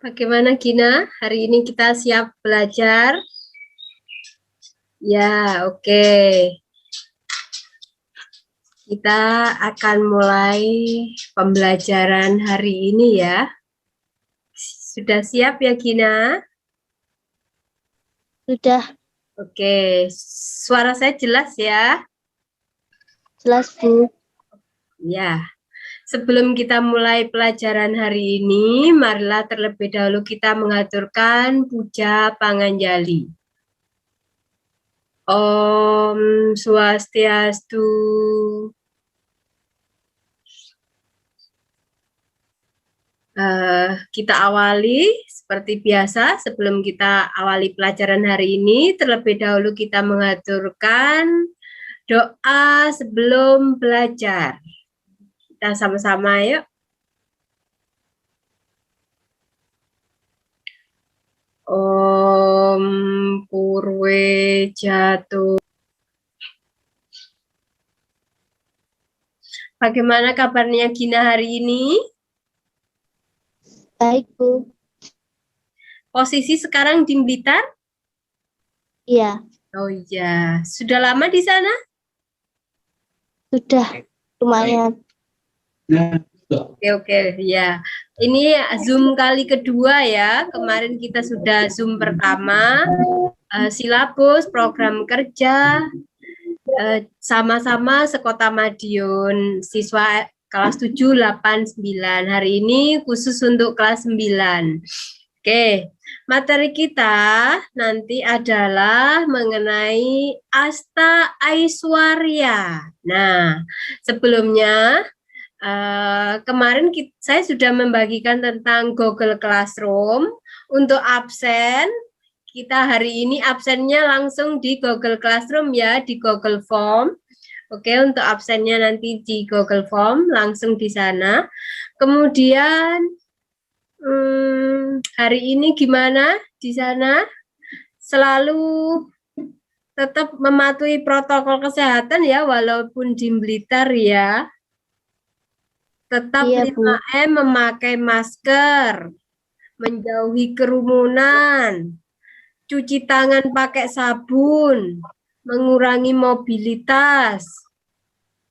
Bagaimana Gina? Hari ini kita siap belajar? Ya, oke. Kita akan mulai pembelajaran hari ini ya. Sudah siap ya Gina? Sudah. Oke, suara saya jelas ya? Jelas, Bu. Ya. Sebelum kita mulai pelajaran hari ini, marilah terlebih dahulu kita mengaturkan puja panganjali. Om Swastiastu. Kita awali seperti biasa. Sebelum kita awali pelajaran hari ini, terlebih dahulu kita mengaturkan doa sebelum belajar. Kita sama-sama yuk. Om Purwe Jatuh. Bagaimana kabarnya Gina hari ini? Baik, Bu. Posisi sekarang di Blitar? Iya. Oh iya, sudah lama di sana? Sudah, lumayan. Oke, ya. Ini Zoom kali kedua ya. Kemarin kita sudah Zoom pertama. Silabus, program kerja, sama-sama sekota Madiun, siswa kelas 7, 8, 9. Hari ini khusus untuk kelas 9. Oke, materi kita nanti adalah mengenai Asta Aiswarya. Nah, sebelumnya kemarin saya sudah membagikan tentang Google Classroom. Untuk absen, kita hari ini absennya langsung di Google Classroom ya, di Google Form. Oke, untuk absennya nanti di Google Form, langsung di sana. Kemudian, hari ini gimana di sana? Selalu tetap mematuhi protokol kesehatan ya, walaupun di Blitar ya. Tetap Iya, 5M, memakai masker, menjauhi kerumunan, cuci tangan pakai sabun, mengurangi mobilitas,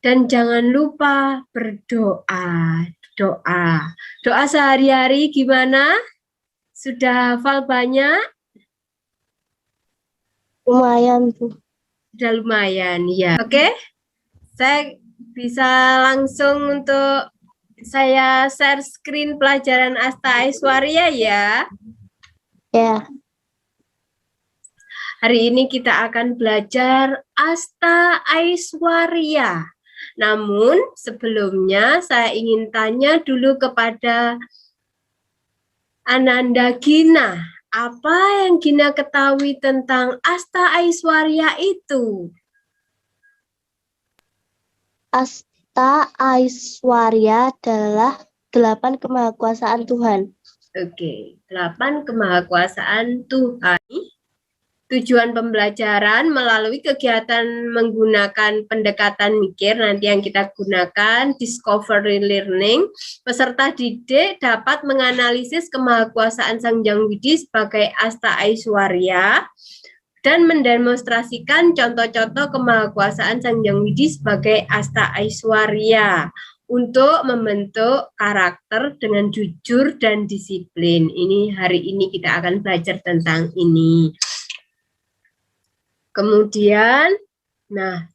dan jangan lupa berdoa. Doa sehari-hari gimana? Sudah hafal banyak? Lumayan, Bu. Sudah lumayan, ya. Oke, saya bisa langsung untuk saya share screen pelajaran Asta Aiswarya ya. Ya. Hari ini kita akan belajar Asta Aiswarya. Namun sebelumnya saya ingin tanya dulu kepada Ananda Gina. Apa yang Gina ketahui tentang Asta Aiswarya itu? Asta Aiswarya adalah 8 kemahakuasaan Tuhan. Oke, 8 kemahakuasaan Tuhan. Tujuan pembelajaran melalui kegiatan menggunakan pendekatan mikir nanti yang kita gunakan discovery learning, peserta didik dapat menganalisis kemahakuasaan Sang Hyang Widi sebagai Asta Aiswarya dan mendemonstrasikan contoh-contoh kemahakuasaan Sang Hyang Widi sebagai Asta Aiswarya untuk membentuk karakter dengan jujur dan disiplin. Ini hari ini kita akan belajar tentang ini. Kemudian, nah,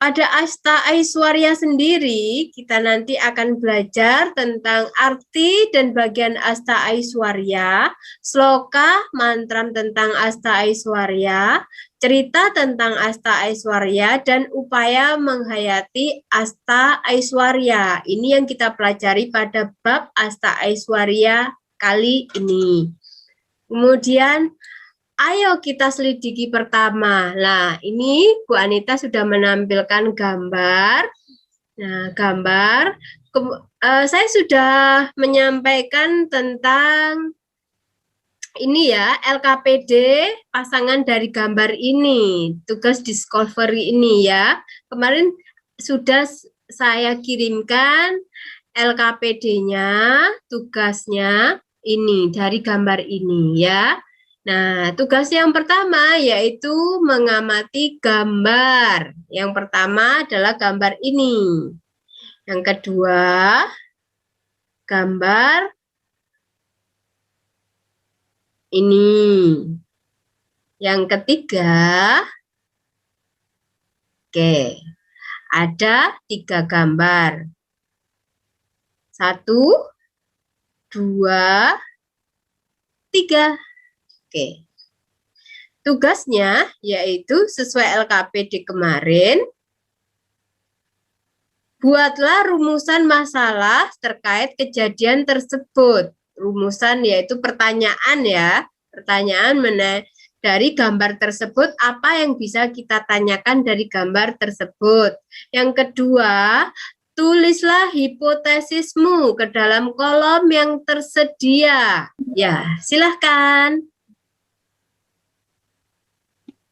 pada Asta Aiswarya sendiri, kita nanti akan belajar tentang arti dan bagian Asta Aiswarya, sloka, mantra tentang Asta Aiswarya, cerita tentang Asta Aiswarya, dan upaya menghayati Asta Aiswarya. Ini yang kita pelajari pada bab Asta Aiswarya kali ini. Kemudian, ayo kita selidiki pertama. Nah, ini Bu Anita sudah menampilkan gambar. Nah, gambar. Saya sudah menyampaikan tentang ini ya, LKPD pasangan dari gambar ini, tugas discovery ini ya. Kemarin sudah saya kirimkan LKPD-nya, tugasnya. ini, dari gambar ini ya. Nah, tugas yang pertama yaitu mengamati gambar. Yang pertama adalah gambar ini. Yang kedua, gambar ini. Yang ketiga, oke, ada 3 gambar. 1, 2, 3. Oke. Tugasnya yaitu sesuai LKPD kemarin, buatlah rumusan masalah terkait kejadian tersebut. Rumusan yaitu pertanyaan ya. Pertanyaan dari gambar tersebut, apa yang bisa kita tanyakan dari gambar tersebut. Yang kedua, tulislah hipotesismu ke dalam kolom yang tersedia. Ya, silahkan.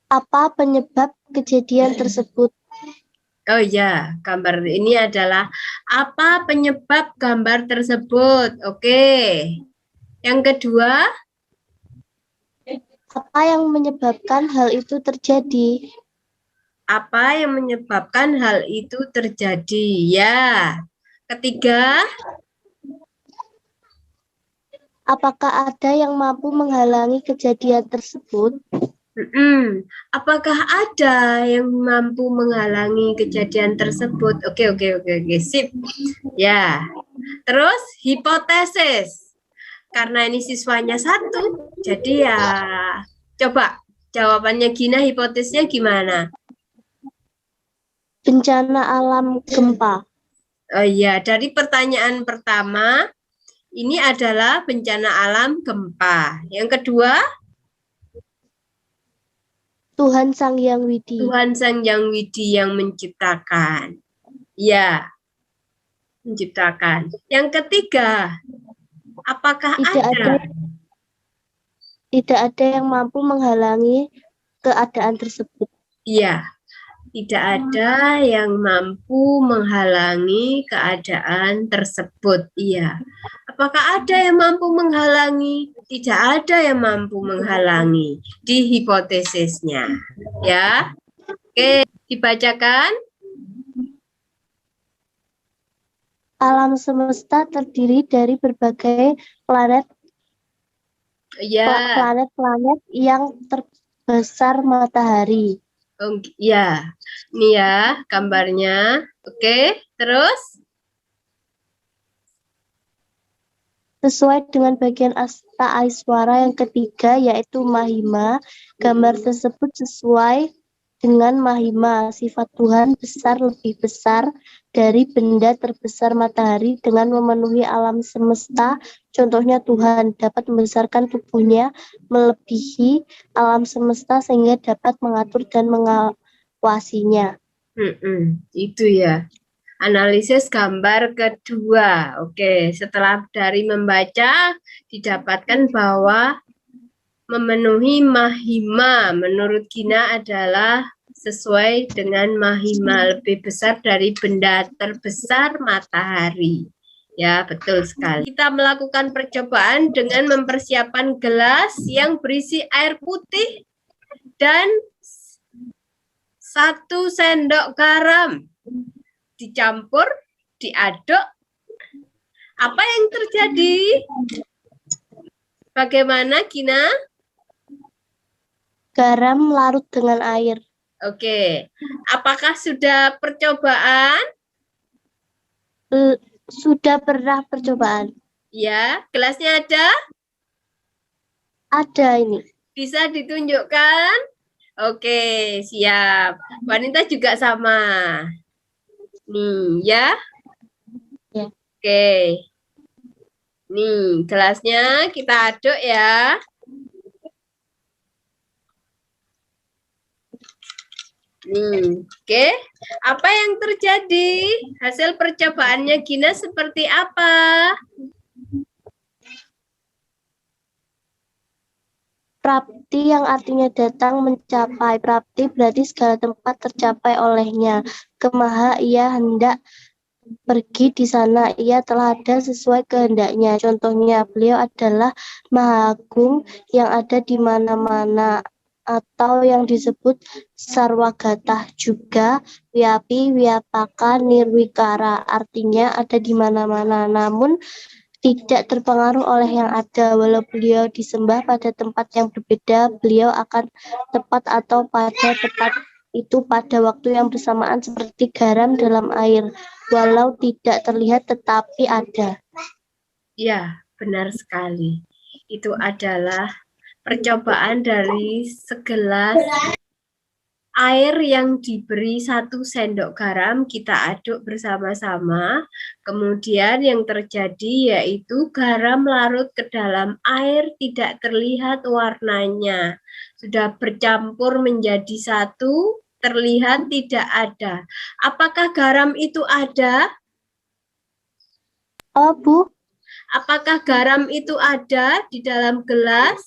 Apa penyebab kejadian tersebut? Oh ya, gambar ini adalah apa penyebab gambar tersebut. Oke. Yang kedua, apa yang menyebabkan hal itu terjadi? apa yang menyebabkan hal itu terjadi? Ya. Ketiga, apakah ada yang mampu menghalangi kejadian tersebut? apakah ada yang mampu menghalangi kejadian tersebut? Oke, sip. Ya. Terus hipotesis. Karena ini siswanya 1, jadi ya coba jawabannya Gina, hipotesisnya gimana? Bencana alam gempa. Oh iya, dari pertanyaan pertama, ini adalah bencana alam gempa. Yang kedua, Tuhan Sang Hyang Widi. Tuhan Sang Hyang Widi yang menciptakan. Ya, menciptakan. Yang ketiga, apakah tidak ada yang mampu menghalangi keadaan tersebut? Iya, tidak ada yang mampu menghalangi keadaan tersebut. Iya. Apakah ada yang mampu menghalangi? Tidak ada yang mampu menghalangi di hipotesisnya. Ya. Oke, dibacakan. Alam semesta terdiri dari berbagai planet-planet yang terbesar matahari. Oh, ya. Ini ya gambarnya. Oke, terus? Sesuai dengan bagian Asta Aiswara yang ketiga, yaitu Mahima, gambar tersebut sesuai dengan Mahima, sifat Tuhan besar lebih besar dari benda terbesar matahari dengan memenuhi alam semesta. Contohnya Tuhan dapat membesarkan tubuhnya melebihi alam semesta sehingga dapat mengatur dan mengawasinya. Itu ya. Analisis gambar kedua. Oke, setelah dari membaca didapatkan bahwa memenuhi mahima menurut Gina adalah sesuai dengan mahima, lebih besar dari benda terbesar matahari. Ya, betul sekali. Kita melakukan percobaan dengan mempersiapkan gelas yang berisi air putih dan 1 sendok garam. Dicampur, diaduk. Apa yang terjadi? Bagaimana, Gina? Garam larut dengan air. Oke. Apakah sudah percobaan? Sudah pernah percobaan. Ya, gelasnya ada? Ada ini. Bisa ditunjukkan? Oke, siap. Wanita juga sama. Nih, ya. Ya. Oke. Nih, gelasnya kita aduk ya. Oke. Apa yang terjadi? Hasil percobaannya Gina seperti apa? Prapti yang artinya datang mencapai. Prapti berarti segala tempat tercapai olehnya. Kemaha ia hendak pergi di sana ia telah ada sesuai kehendaknya. Contohnya, beliau adalah Maha Agung yang ada di mana-mana, atau yang disebut Sarwagatah juga, Wiapi, Wiapaka, Nirwikara, artinya ada di mana-mana, namun tidak terpengaruh oleh yang ada. Walau beliau disembah pada tempat yang berbeda, beliau akan tepat atau pada tempat itu pada waktu yang bersamaan, seperti garam dalam air, walau tidak terlihat tetapi ada. Ya, benar sekali. Itu adalah percobaan dari segelas air yang diberi 1 sendok garam, kita aduk bersama-sama. Kemudian yang terjadi yaitu garam larut ke dalam air, tidak terlihat warnanya. Sudah bercampur menjadi satu, terlihat tidak ada. Apakah garam itu ada? Oh, Bu, Apakah garam itu ada di dalam gelas?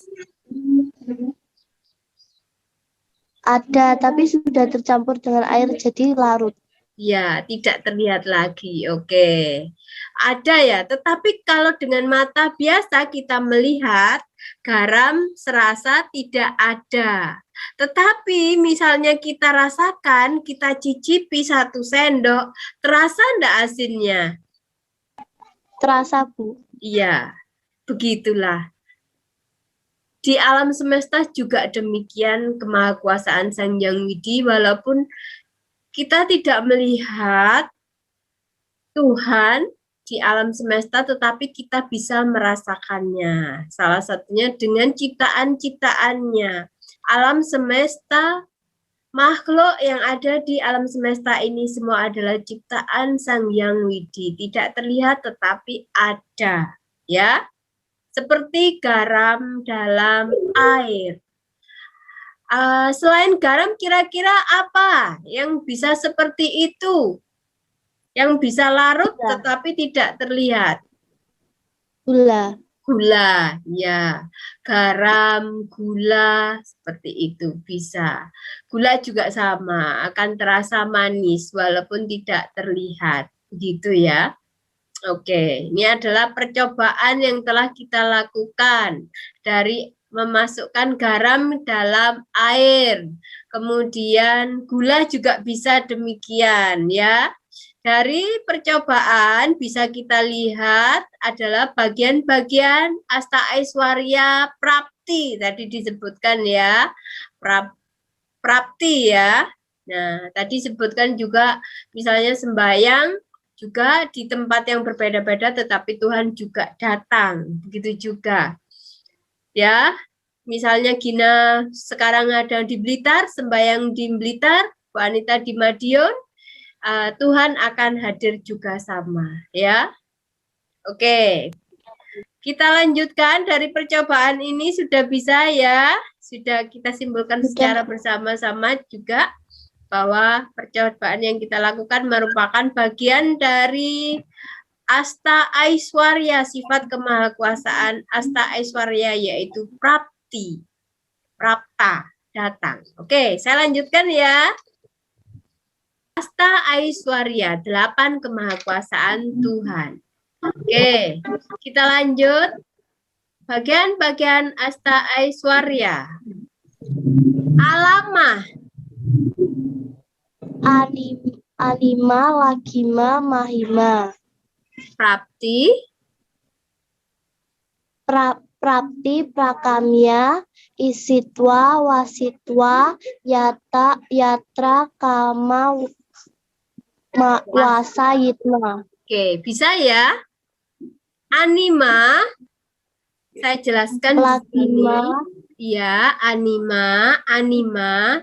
ada, tapi sudah tercampur dengan air jadi larut. Ya, tidak terlihat lagi. Oke. Ada ya, tetapi kalau dengan mata biasa kita melihat garam serasa tidak ada. Tetapi misalnya kita rasakan, kita cicipi 1 sendok, terasa enggak asinnya? Terasa, Bu. Iya, begitulah. Di alam semesta juga demikian kemahakuasaan Sang Hyang Widi, walaupun kita tidak melihat Tuhan di alam semesta, tetapi kita bisa merasakannya. Salah satunya dengan ciptaan-ciptaannya. Alam semesta, makhluk yang ada di alam semesta ini semua adalah ciptaan Sang Hyang Widi. Tidak terlihat tetapi ada. Ya, seperti garam dalam air. Selain garam, kira-kira apa yang bisa seperti itu? Yang bisa larut Gula. tetapi tidak terlihat? Gula. Gula, ya. Garam, gula, seperti itu bisa. Gula juga sama, akan terasa manis walaupun tidak terlihat. Begitu ya. Oke, ini adalah percobaan yang telah kita lakukan dari memasukkan garam dalam air. Kemudian gula juga bisa demikian ya. Dari percobaan bisa kita lihat adalah bagian-bagian Asta Aiswarya Prapti tadi disebutkan ya. Prapti ya. Nah, tadi sebutkan juga misalnya sembahyang juga di tempat yang berbeda-beda tetapi Tuhan juga datang. Begitu juga. Ya, misalnya Gina sekarang ada di Blitar, sembahyang di Blitar, wanita di Madiun, Tuhan akan hadir juga sama, ya. Oke. Kita lanjutkan dari percobaan ini sudah bisa ya. Sudah kita simpulkan secara bersama-sama juga bahwa percobaan yang kita lakukan merupakan bagian dari Asta Aiswarya, sifat kemahakuasaan Asta Aiswarya yaitu Prapti. Prapta, datang. Oke, saya lanjutkan ya. Asta Aiswarya, 8 kemahakuasaan Tuhan. Oke, kita lanjut. Bagian-bagian Asta Aiswarya. Alamah. Alima, Lagima, Mahima. Prapti. Prapti, Prakamya, Isitwa, Wasitwa, Yatra, Kama, Wasa, Yitma. Oke, bisa ya? Anima, saya jelaskan di sini. Ya, anima,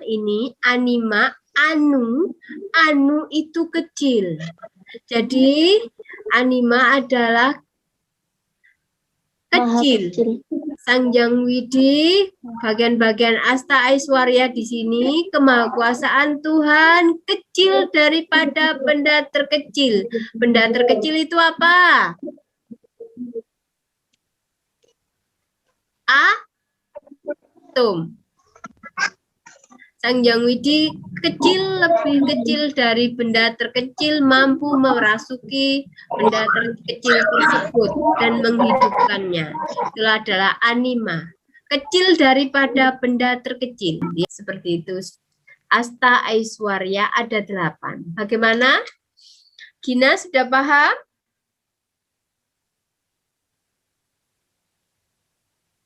ini anima, anu itu kecil. Jadi, anima adalah kecil. Sang Hyang Widi, bagian-bagian Asta Aiswarya di sini, kemahakuasaan Tuhan kecil daripada benda terkecil. Benda terkecil itu apa? Atom. Sang Hyang Widi kecil, lebih kecil dari benda terkecil, mampu merasuki benda terkecil tersebut dan menghidupkannya. Itulah adalah anima. Kecil daripada benda terkecil. Ya, seperti itu. Asta Aiswarya ada 8. Bagaimana? Gina sudah paham?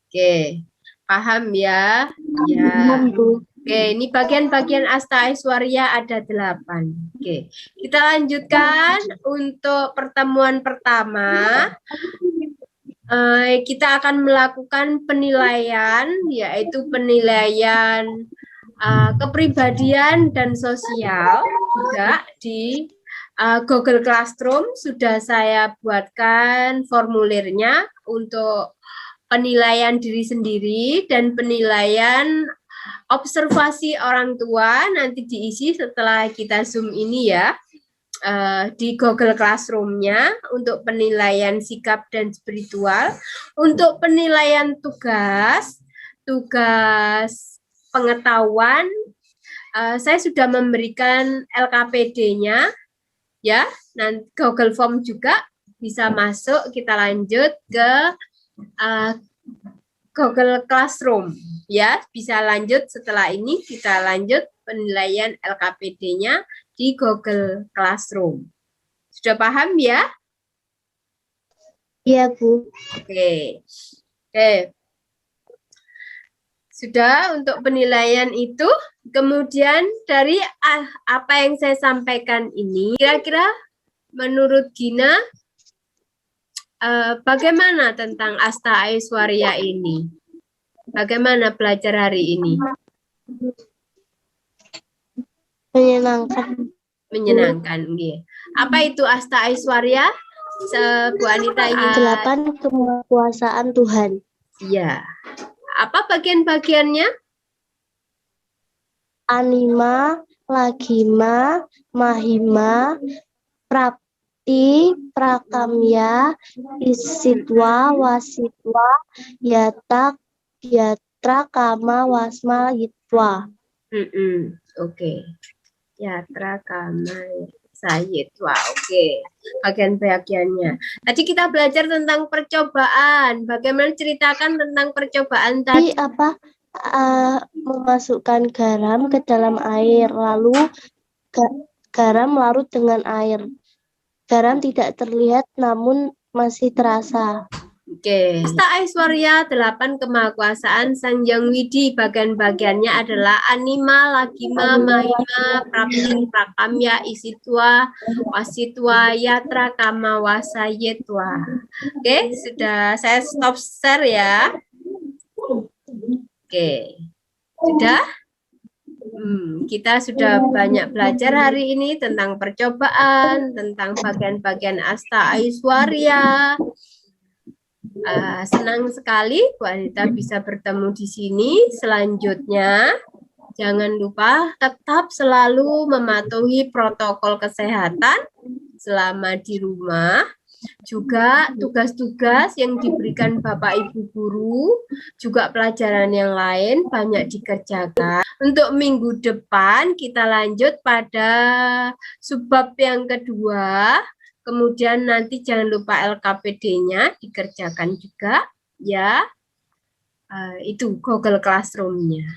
Oke, paham ya? Ya. Oke, ini bagian-bagian Asta Aiswarya ada 8. Oke, kita lanjutkan untuk pertemuan pertama. Kita akan melakukan penilaian, yaitu penilaian kepribadian dan sosial juga di Google Classroom. Sudah saya buatkan formulirnya untuk penilaian diri sendiri dan penilaian observasi orang tua, nanti diisi setelah kita Zoom ini ya, di Google Classroom-nya untuk penilaian sikap dan spiritual. Untuk penilaian tugas pengetahuan, saya sudah memberikan LKPD-nya ya, nanti Google Form juga bisa masuk. Kita lanjut ke Google Classroom ya, bisa lanjut setelah ini. Kita lanjut penilaian LKPD-nya di Google Classroom. Sudah paham ya? Iya, Bu. Oke. Sudah untuk penilaian itu. Kemudian dari apa yang saya sampaikan ini, kira-kira menurut Gina bagaimana tentang Asta Aiswarya ini? Bagaimana belajar hari ini? Menyenangkan. Menyenangkan. Apa itu Asta Aiswarya? Bu Anita ini 8 kemakuasaan Tuhan. Iya. Apa bagian-bagiannya? Anima, lagima, mahima, prapti, prakamya, isitwa, wasitwa, yata, yatra, kama, wasma, yitwa. Oke. Yatra, kama, sayitwa. Oke. Bagian-bagiannya. Tadi kita belajar tentang percobaan. Bagaimana ceritakan tentang percobaan tadi? Memasukkan garam ke dalam air, lalu garam larut dengan air. Garam tidak terlihat namun masih terasa. Oke. Asta Aiswarya 8 kemahakuasaan Sang Hyang Widi. Bagian-bagiannya adalah anima, lagima, mahima, prapti, prakamya, isitwa, wasitwa, yatra, kama, wasayetwa. Oke, sudah saya stop share ya. Oke, sudah? Kita sudah banyak belajar hari ini tentang percobaan, tentang bagian-bagian Asta Aiswarya. Senang sekali Bu Anita bisa bertemu di sini. Selanjutnya, jangan lupa tetap selalu mematuhi protokol kesehatan selama di rumah. Juga tugas-tugas yang diberikan Bapak Ibu guru, juga pelajaran yang lain banyak dikerjakan. Untuk minggu depan kita lanjut pada subbab yang kedua. Kemudian nanti jangan lupa LKPD-nya dikerjakan juga ya. Itu Google Classroom-nya.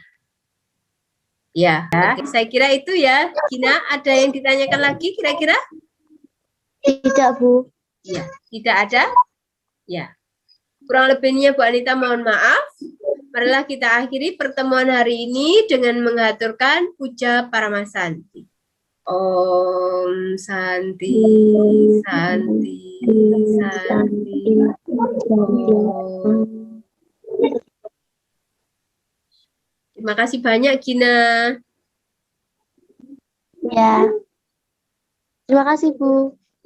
Ya, saya kira itu ya. Gina, ada yang ditanyakan lagi kira-kira? Tidak, Bu. Ya, tidak ada? Ya. Kurang lebihnya Bu Anita mohon maaf. Marilah kita akhiri pertemuan hari ini dengan mengaturkan puja Paramasanti. Om Santi, Santi, Santi. Terima kasih banyak Gina. Ya. Terima kasih, Bu.